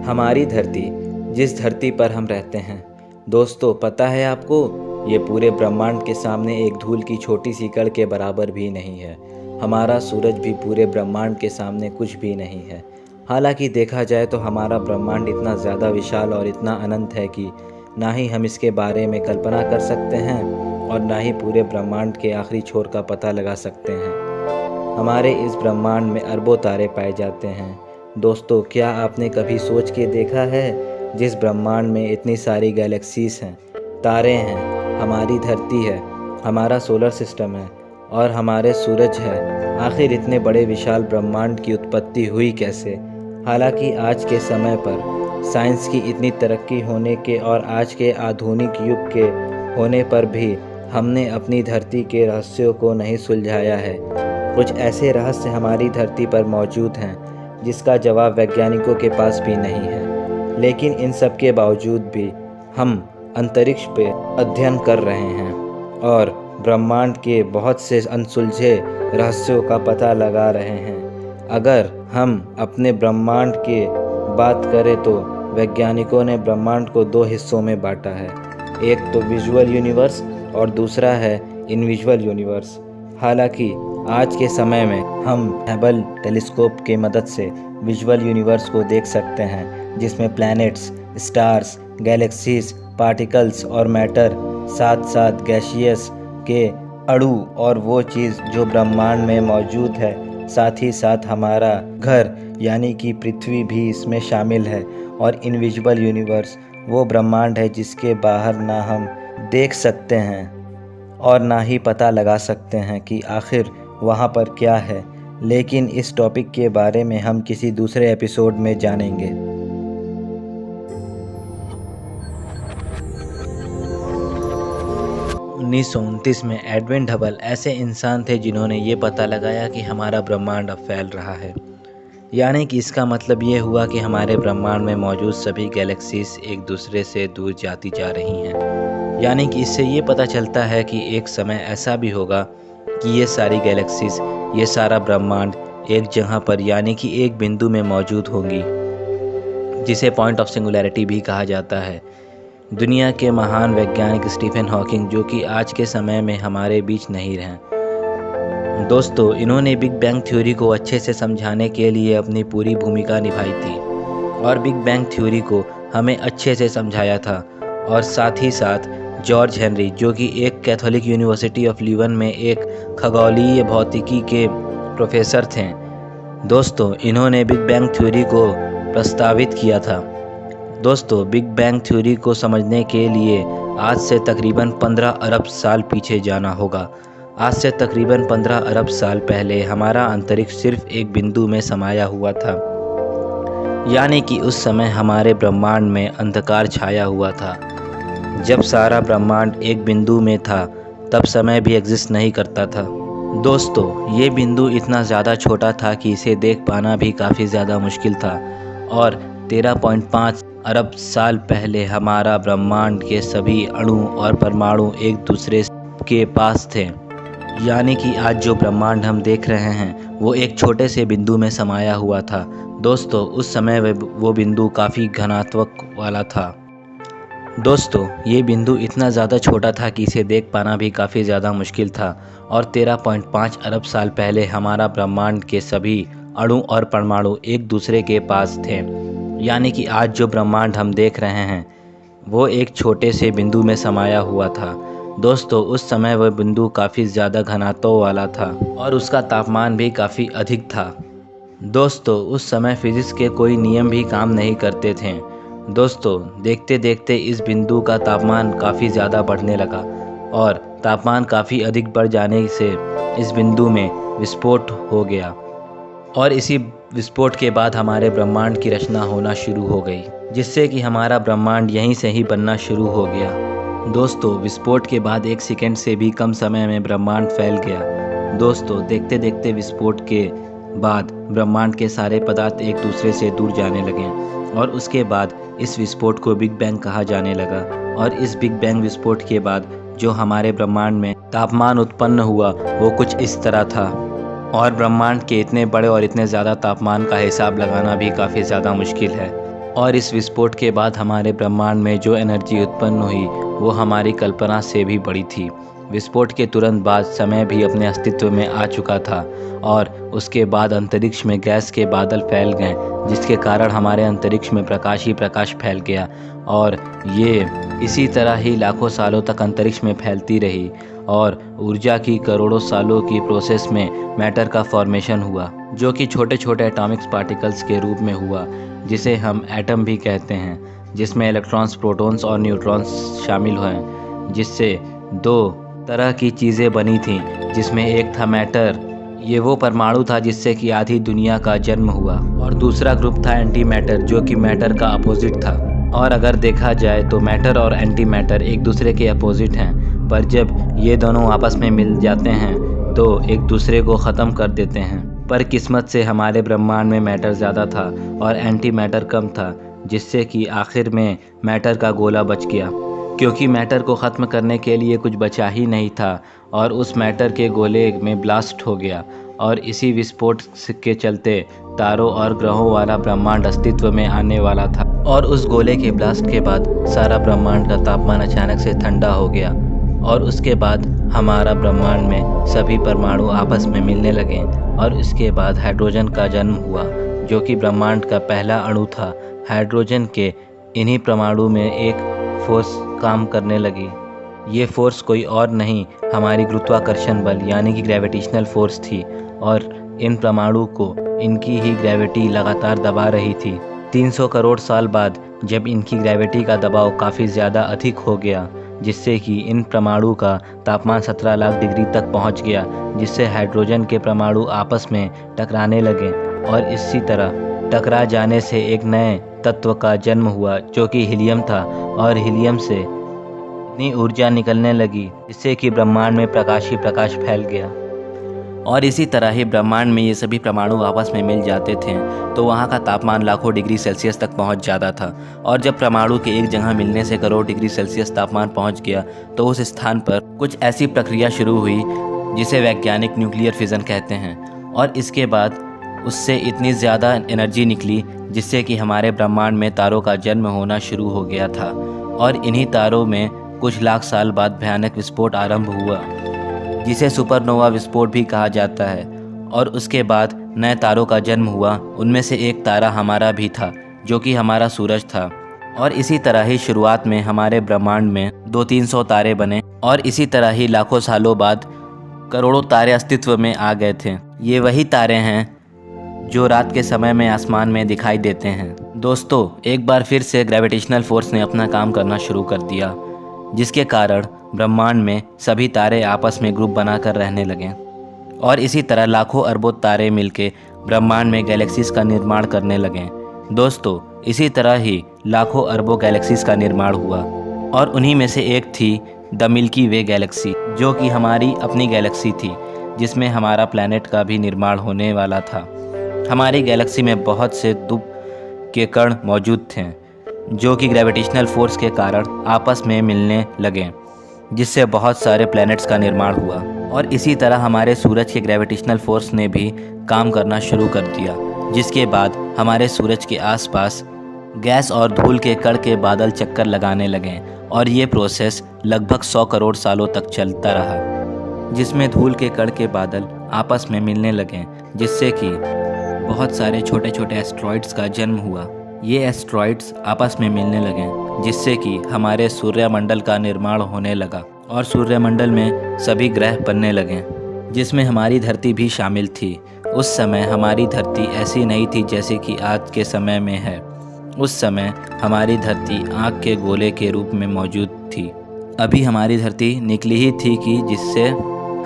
हमारी धरती, जिस धरती पर हम रहते हैं। दोस्तों, पता है आपको, ये पूरे ब्रह्मांड के सामने एक धूल की छोटी सी कण के बराबर भी नहीं है। हमारा सूरज भी पूरे ब्रह्मांड के सामने कुछ भी नहीं है। हालांकि देखा जाए तो हमारा ब्रह्मांड इतना ज़्यादा विशाल और इतना अनंत है कि ना ही हम इसके बारे में कल्पना कर सकते हैं और ना ही पूरे ब्रह्मांड के आखिरी छोर का पता लगा सकते हैं। हमारे इस ब्रह्मांड में अरबों तारे पाए जाते हैं। दोस्तों, क्या आपने कभी सोच के देखा है, जिस ब्रह्मांड में इतनी सारी गैलेक्सीज हैं, तारे हैं, हमारी धरती है, हमारा सोलर सिस्टम है और हमारे सूरज है, आखिर इतने बड़े विशाल ब्रह्मांड की उत्पत्ति हुई कैसे? हालांकि आज के समय पर साइंस की इतनी तरक्की होने के और आज के आधुनिक युग के होने पर भी हमने अपनी धरती के रहस्यों को नहीं सुलझाया है। कुछ ऐसे रहस्य हमारी धरती पर मौजूद हैं जिसका जवाब वैज्ञानिकों के पास भी नहीं है। लेकिन इन सब के बावजूद भी हम अंतरिक्ष पे अध्ययन कर रहे हैं और ब्रह्मांड के बहुत से अनसुलझे रहस्यों का पता लगा रहे हैं। अगर हम अपने ब्रह्मांड की बात करें तो वैज्ञानिकों ने ब्रह्मांड को दो हिस्सों में बांटा है। एक तो विजुअल यूनिवर्स और दूसरा है इनविजुअल यूनिवर्स। हालांकि आज के समय में हम हबल टेलीस्कोप की मदद से विजुअल यूनिवर्स को देख सकते हैं, जिसमें प्लैनेट्स, स्टार्स, गैलेक्सीज, पार्टिकल्स और मैटर, साथ साथ गैसियस के अणु और वो चीज़ जो ब्रह्मांड में मौजूद है, साथ ही साथ हमारा घर यानी कि पृथ्वी भी इसमें शामिल है। और इनविजिबल यूनिवर्स वो ब्रह्मांड है जिसके बाहर ना हम देख सकते हैं और ना ही पता लगा सकते हैं कि आखिर वहाँ पर क्या है। लेकिन इस टॉपिक के बारे में हम किसी दूसरे एपिसोड में जानेंगे। 1929 में एडविन हबल ऐसे इंसान थे जिन्होंने ये पता लगाया कि हमारा ब्रह्मांड अब फैल रहा है। यानी कि इसका मतलब ये हुआ कि हमारे ब्रह्मांड में मौजूद सभी गैलेक्सीज एक दूसरे से दूर जाती जा रही हैं। यानी कि इससे ये पता चलता है कि एक समय ऐसा भी होगा कि ये सारी गैलेक्सीज, ये सारा ब्रह्मांड एक जगह पर यानी कि एक बिंदु में मौजूद होंगी, जिसे पॉइंट ऑफ सिंगुलैरिटी भी कहा जाता है। दुनिया के महान वैज्ञानिक स्टीफन हॉकिंग, जो कि आज के समय में हमारे बीच नहीं रहे। दोस्तों, इन्होंने बिग बैंग थ्योरी को अच्छे से समझाने के लिए अपनी पूरी भूमिका निभाई थी और बिग बैंग थ्योरी को हमें अच्छे से समझाया था। और साथ ही साथ जॉर्ज हेनरी, जो कि एक कैथोलिक यूनिवर्सिटी ऑफ लीवन में एक खगोलीय भौतिकी के प्रोफेसर थे। दोस्तों, इन्होंने बिग बैंग थ्योरी को प्रस्तावित किया था। दोस्तों, बिग बैंग थ्योरी को समझने के लिए आज से तकरीबन 15 अरब साल पीछे जाना होगा। आज से तकरीबन 15 अरब साल पहले हमारा अंतरिक्ष सिर्फ एक बिंदु में समाया हुआ था। यानी कि उस समय हमारे ब्रह्मांड में अंधकार छाया हुआ था। जब सारा ब्रह्मांड एक बिंदु में था तब समय भी एग्जिस्ट नहीं करता था। दोस्तों, ये बिंदु इतना ज़्यादा छोटा था कि इसे देख पाना भी काफ़ी ज़्यादा मुश्किल था। और 13.5 अरब साल पहले हमारा ब्रह्मांड के सभी अणु और परमाणु एक दूसरे के पास थे। यानी कि आज जो ब्रह्मांड हम देख रहे हैं वो एक छोटे से बिंदु में समाया हुआ था। दोस्तों, उस समय वो बिंदु काफ़ी घनत्व वाला था। दोस्तों, ये बिंदु इतना ज़्यादा छोटा था कि इसे देख पाना भी काफ़ी ज़्यादा मुश्किल था। और 13.5 अरब साल पहले हमारा ब्रह्मांड के सभी अणु और परमाणु एक दूसरे के पास थे। यानी कि आज जो ब्रह्मांड हम देख रहे हैं वो एक छोटे से बिंदु में समाया हुआ था। दोस्तों, उस समय वह बिंदु काफ़ी ज़्यादा घनत्व वाला था और उसका तापमान भी काफ़ी अधिक था। दोस्तों, उस समय फिजिक्स के कोई नियम भी काम नहीं करते थे। दोस्तों, देखते देखते इस बिंदु का तापमान काफ़ी ज़्यादा बढ़ने लगा और तापमान काफ़ी अधिक बढ़ जाने से इस बिंदु में विस्फोट हो गया। और इसी विस्फोट के बाद हमारे ब्रह्मांड की रचना होना शुरू हो गई, जिससे कि हमारा ब्रह्मांड यहीं से ही बनना शुरू हो गया। दोस्तों, विस्फोट के बाद 1 सेकंड से भी कम समय में ब्रह्मांड फैल गया। दोस्तों, देखते देखते विस्फोट के बाद ब्रह्मांड के सारे पदार्थ एक दूसरे से दूर जाने लगे और उसके बाद इस विस्फोट को बिग बैंग कहा जाने लगा। और इस बिग बैंग विस्फोट के बाद जो हमारे ब्रह्मांड में तापमान उत्पन्न हुआ वो कुछ इस तरह था। और ब्रह्मांड के इतने बड़े और इतने ज़्यादा तापमान का हिसाब लगाना भी काफ़ी ज़्यादा मुश्किल है। और इस विस्फोट के बाद हमारे ब्रह्मांड में जो एनर्जी उत्पन्न हुई वो हमारी कल्पना से भी बड़ी थी। विस्फोट के तुरंत बाद समय भी अपने अस्तित्व में आ चुका था और उसके बाद अंतरिक्ष में गैस के बादल फैल गए, जिसके कारण हमारे अंतरिक्ष में प्रकाश ही प्रकाश फैल गया और ये इसी तरह ही लाखों सालों तक अंतरिक्ष में फैलती रही और ऊर्जा की करोड़ों सालों की प्रोसेस में मैटर का फॉर्मेशन हुआ, जो कि छोटे छोटे एटॉमिक पार्टिकल्स के रूप में हुआ, जिसे हम एटम भी कहते हैं, जिसमें इलेक्ट्रॉन्स, प्रोटॉन्स और न्यूट्रॉन्स शामिल हैं, जिससे दो तरह की चीज़ें बनी थीं, जिसमें एक था मैटर, ये वो परमाणु था जिससे कि आधी दुनिया का जन्म हुआ, और दूसरा ग्रुप था एंटी मैटर, जो कि मैटर का अपोजिट था। और अगर देखा जाए तो मैटर और एंटी मैटर एक दूसरे के अपोजिट हैं, पर जब ये दोनों आपस में मिल जाते हैं तो एक दूसरे को ख़त्म कर देते हैं। पर किस्मत से हमारे ब्रह्मांड में मैटर ज़्यादा था और एंटी मैटर कम था, जिससे कि आखिर में मैटर का गोला बच गया, क्योंकि मैटर को ख़त्म करने के लिए कुछ बचा ही नहीं था और उस मैटर के गोले में ब्लास्ट हो गया और इसी विस्फोट के चलते तारों और ग्रहों वाला ब्रह्मांड अस्तित्व में आने वाला था। और उस गोले के ब्लास्ट के बाद सारा ब्रह्मांड का तापमान अचानक से ठंडा हो गया और उसके बाद हमारा ब्रह्मांड में सभी परमाणु आपस में मिलने लगे और इसके बाद हाइड्रोजन का जन्म हुआ, जो कि ब्रह्मांड का पहला अणु था। हाइड्रोजन के इन्हीं परमाणु में एक फोर्स काम करने लगी। ये फोर्स कोई और नहीं, हमारी गुरुत्वाकर्षण बल यानी कि ग्रेविटेशनल फोर्स थी और इन परमाणु को इनकी ही ग्रेविटी लगातार दबा रही थी। 300 करोड़ साल बाद जब इनकी ग्रेविटी का दबाव काफ़ी ज़्यादा अधिक हो गया, जिससे कि इन परमाणु का तापमान 17 लाख डिग्री तक पहुंच गया, जिससे हाइड्रोजन के परमाणु आपस में टकराने लगे और इसी तरह टकरा जाने से एक नए तत्व का जन्म हुआ, जो कि हीलियम था। और हीलियम से इतनी ऊर्जा निकलने लगी जिससे कि ब्रह्मांड में प्रकाश ही प्रकाश फैल गया। और इसी तरह ही ब्रह्मांड में ये सभी परमाणु आपस में मिल जाते थे तो वहाँ का तापमान लाखों डिग्री सेल्सियस तक पहुँच जाता था। और जब परमाणु के एक जगह मिलने से करोड़ डिग्री सेल्सियस तापमान पहुँच गया तो उस स्थान पर कुछ ऐसी प्रक्रिया शुरू हुई जिसे वैज्ञानिक न्यूक्लियर फिजन कहते हैं। और इसके बाद उससे इतनी ज़्यादा एनर्जी निकली जिससे कि हमारे ब्रह्मांड में तारों का जन्म होना शुरू हो गया था। और इन्हीं तारों में कुछ लाख साल बाद भयानक विस्फोट आरंभ हुआ, जिसे सुपरनोवा विस्फोट भी कहा जाता है। और उसके बाद नए तारों का जन्म हुआ। उनमें से एक तारा हमारा भी था, जो कि हमारा सूरज था। और इसी तरह ही शुरुआत में हमारे ब्रह्मांड में 200-300 तारे बने और इसी तरह ही लाखों सालों बाद करोड़ों तारे अस्तित्व में आ गए थे। ये वही तारे हैं जो रात के समय में आसमान में दिखाई देते हैं। दोस्तों, एक बार फिर से ग्रेविटेशनल फोर्स ने अपना काम करना शुरू कर दिया, जिसके कारण ब्रह्मांड में सभी तारे आपस में ग्रुप बनाकर रहने लगे और इसी तरह लाखों अरबों तारे मिलके ब्रह्मांड में गैलेक्सीज का निर्माण करने लगे। दोस्तों, इसी तरह ही लाखों अरबों गैलेक्सीज का निर्माण हुआ और उन्हीं में से एक थी द मिल्की वे गैलेक्सी, जो कि हमारी अपनी गैलेक्सी थी, जिसमें हमारा प्लैनेट का भी निर्माण होने वाला था। हमारी गैलेक्सी में बहुत से धूप के कण मौजूद थे, जो कि ग्रेविटेशनल फोर्स के कारण आपस में मिलने लगे, जिससे बहुत सारे प्लैनेट्स का निर्माण हुआ। और इसी तरह हमारे सूरज के ग्रेविटेशनल फोर्स ने भी काम करना शुरू कर दिया, जिसके बाद हमारे सूरज के आसपास गैस और धूल के कण के बादल चक्कर लगाने लगे और ये प्रोसेस लगभग 100 करोड़ सालों तक चलता रहा, जिसमें धूल के कण के बादल आपस में मिलने लगे, जिससे कि बहुत सारे छोटे छोटे एस्ट्रॉइड्स का जन्म हुआ। ये एस्ट्रॉइड्स आपस में मिलने लगे, जिससे कि हमारे सूर्यमंडल का निर्माण होने लगा और सूर्यमंडल में सभी ग्रह बनने लगे, जिसमें हमारी धरती भी शामिल थी। उस समय हमारी धरती ऐसी नहीं थी जैसे कि आज के समय में है। उस समय हमारी धरती आग के गोले के रूप में मौजूद थी। अभी हमारी धरती निकली ही थी कि जिससे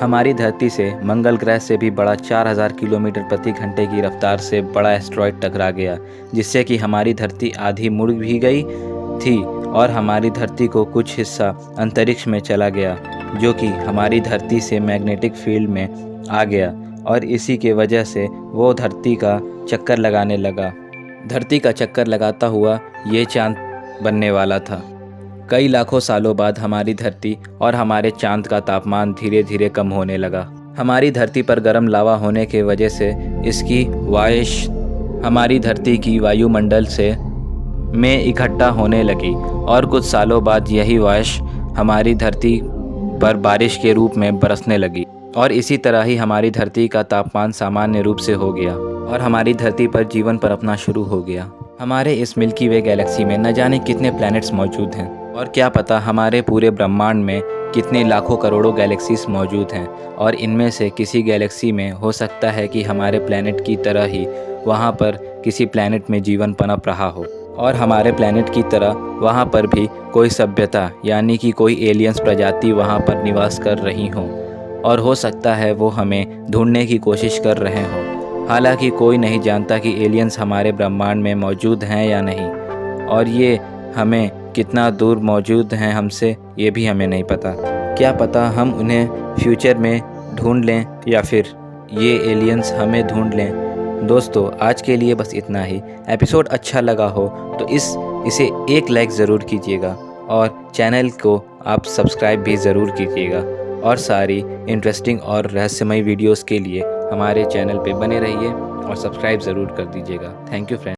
हमारी धरती से मंगल ग्रह से भी बड़ा 4000 किलोमीटर प्रति घंटे की रफ्तार से बड़ा एस्ट्रॉइड टकरा गया, जिससे कि हमारी धरती आधी मुड़ भी गई थी और हमारी धरती को कुछ हिस्सा अंतरिक्ष में चला गया, जो कि हमारी धरती से मैग्नेटिक फील्ड में आ गया और इसी के वजह से वो धरती का चक्कर लगाने लगा। धरती का चक्कर लगाता हुआ ये चाँद बनने वाला था। कई लाखों सालों बाद हमारी धरती और हमारे चांद का तापमान धीरे धीरे कम होने लगा। हमारी धरती पर गर्म लावा होने के वजह से इसकी वाइश हमारी धरती की वायुमंडल से में इकट्ठा होने लगी और कुछ सालों बाद यही वायु हमारी धरती पर बारिश के रूप में बरसने लगी और इसी तरह ही हमारी धरती का तापमान सामान्य रूप से हो गया और हमारी धरती पर जीवन पनपना शुरू हो गया। हमारे इस मिल्की वे गैलेक्सी में न जाने कितने प्लैनेट्स मौजूद हैं और क्या पता हमारे पूरे ब्रह्मांड में कितने लाखों करोड़ों गैलेक्सीज मौजूद हैं और इनमें से किसी गैलेक्सी में हो सकता है कि हमारे प्लैनेट की तरह ही वहाँ पर किसी प्लैनेट में जीवन पनप रहा हो और हमारे प्लैनेट की तरह वहाँ पर भी कोई सभ्यता यानी कि कोई एलियंस प्रजाति वहाँ पर निवास कर रही हों और हो सकता है वो हमें ढूंढने की कोशिश कर रहे हों। हालांकि कोई नहीं जानता कि एलियंस हमारे ब्रह्मांड में मौजूद हैं या नहीं और ये हमें कितना दूर मौजूद हैं हमसे ये भी हमें नहीं पता। क्या पता हम उन्हें फ्यूचर में ढूंढ लें या फिर ये एलियंस हमें ढूंढ लें। दोस्तों आज के लिए बस इतना ही। एपिसोड अच्छा लगा हो तो इसे एक लाइक ज़रूर कीजिएगा और चैनल को आप सब्सक्राइब भी ज़रूर कीजिएगा और सारी इंटरेस्टिंग और रहस्यमय वीडियोस के लिए हमारे चैनल पे बने रहिए और सब्सक्राइब ज़रूर कर दीजिएगा। Thank you friends.